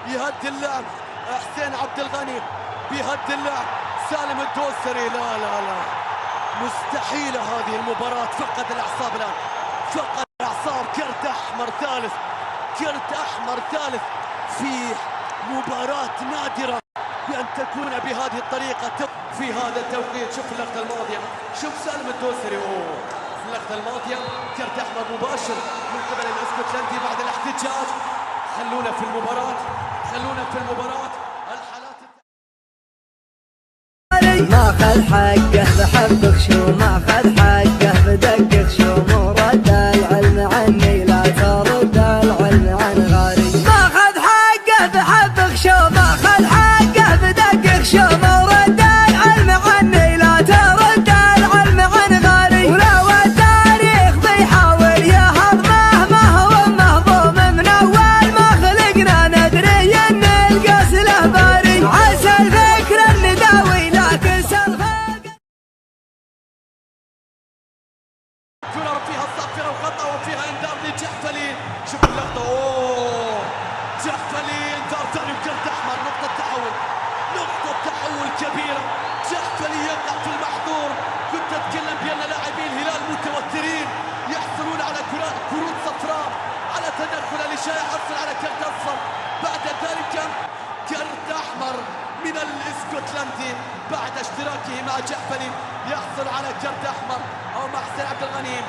يهدي اللعب. حسين عبد الغني بيهدي اللعب. سالم الدوسري لا لا لا، مستحيلة هذه المباراة. فقد الأعصاب الآن، فقد الأعصاب. كرت أحمر ثالث، كرت أحمر ثالث في مباراة نادرة بأن تكون بهذه الطريقة في هذا التوقيت. شوف اللقطة الماضية، شوف سالم الدوسري في اللقطة الماضية كرت أحمر مباشر من قبل الاسكتلندي بعد الاحتجاج. خلونا في المباراة، خلونا في المباراة. الحالات ماخذ حقه بحبك شو، ماخذ حقه بدقك شو، مو رد العلم عني لا ترد العلم عن غاري. ماخذ حقه بحبك شو، ماخذ حقه بدقك شو، مو رد العلم عني لا ترد العلم عن غاري. ولو التاريخ بيحاول يهضمه ما هو مهضوم من اول ما خلقنا ندري ان القاس له باري. عسى الفكر النداوي لكن كرة فيها الصافرة وخطأ وفيها انذار لجحفلي. شوف اللقطة، جحفلي انذار ثاني وكرت احمر. نقطة تحول، نقطة تحول كبيرة. جحفلي يقع في المحظور. كنت اتكلم بان لاعبي الهلال متوترين يحصلون على كروت صفراء على تدخل لشاي حصل على كرت اصفر. بعد ذلك كرت احمر من الاسكتلندي بعد اشتراكه مع جحفلي يحصل على كرت احمر او مع حسين عبد الغني.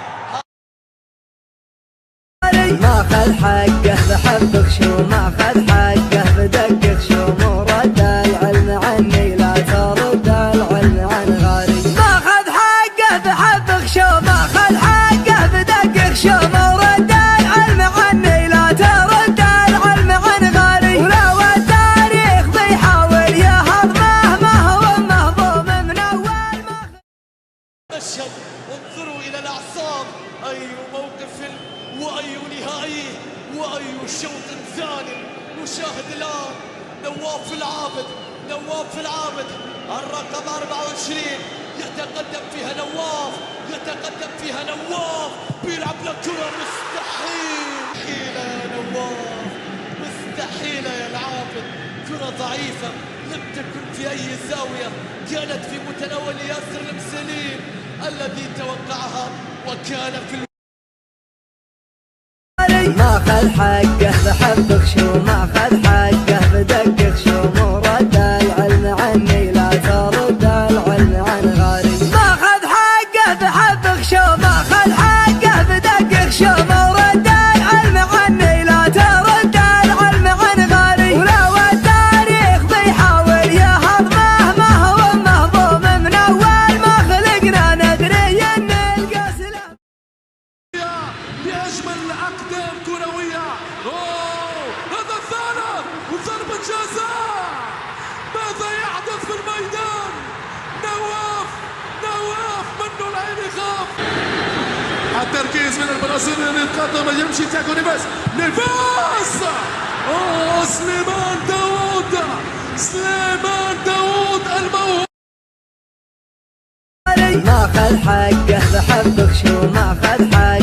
ماخذ حقه بحبك شو، ماخذ حقه بدقك شو، مو رد العلم عني لا ترد العلم عن غاري. ماخذ حقه بحبك شو، ماخذ حقه بدقك شو، مو رد العلم عني لا ترد العلم عن غاري. ولو التاريخ بيحاول يهضمه ما هو مهضوم من اول ما مشهد. انظروا الى الاعصاب، اي موقف واي نهائي واي شوط ثاني. نشاهد الان نواف العابد، نواف العابد الرقم 24 يتقدم فيها نواف، يتقدم فيها نواف بيلعب له كرة مستحيلة يا نواف، مستحيلة يا العابد. كرة ضعيفة لم تكن في اي زاوية، كانت في متناول ياسر المسليم الذي توقعها وكان في ماخذ حقه بحبك شو، ماخذ حقه بدقك شو، مو رد العلم عني لا ترد العلم عن غاري. ماخذ حقه بحبك شو، ماخذ حقه بدقك شو، مو رد العلم عني لا ترد العلم عن غاري. ولو التاريخ بيحاول يهضمه ما هو مهضوم من اول ما خلقنا ندري ان القاس له بأجمل أقدام كروية. هذا الثالث وضربة جزاء. ماذا يحدث في الميدان؟ نواف منه العين يخاف. التركيز من البرازيلي للقدم يمشي تاكو نيفيز. سليمان داوود الموهوب. ماخذ حقه بحبك شو، ماخذ حقه